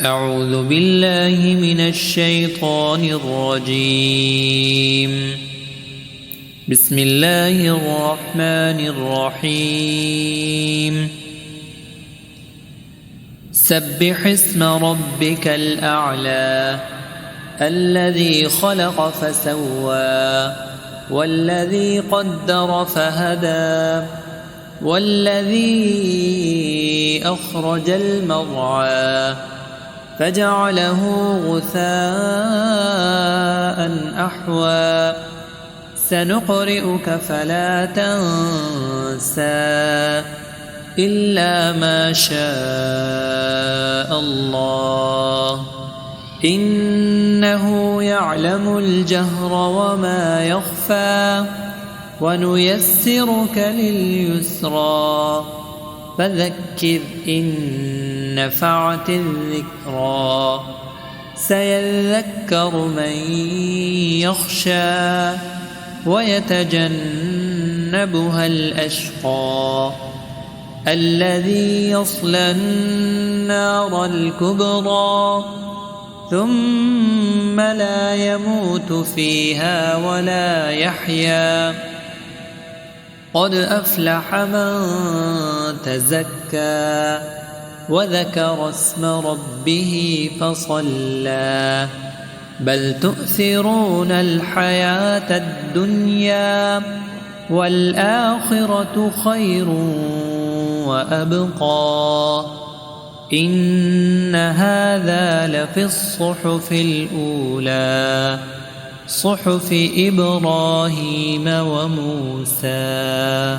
أعوذ بالله من الشيطان الرجيم. بسم الله الرحمن الرحيم. سبح اسم ربك الأعلى الذي خلق فسوى والذي قدر فهدى والذي أخرج المرعى فجعله غثاء أحوى سنقرئك فلا تنسى إلا ما شاء الله إنه يعلم الجهر وما يخفى ونيسرك لليسرى فذكر إن نفعت الذكرى سيذكر من يخشى ويتجنبها الأشقى الذي يصلى النار الكبرى ثم لا يموت فيها ولا يحيا قد أفلح من تزكى وذكر اسم ربه فصلى بل تؤثرون الحياة الدنيا والآخرة خير وأبقى إن هذا لفي الصحف الأولى صحف إبراهيم وموسى.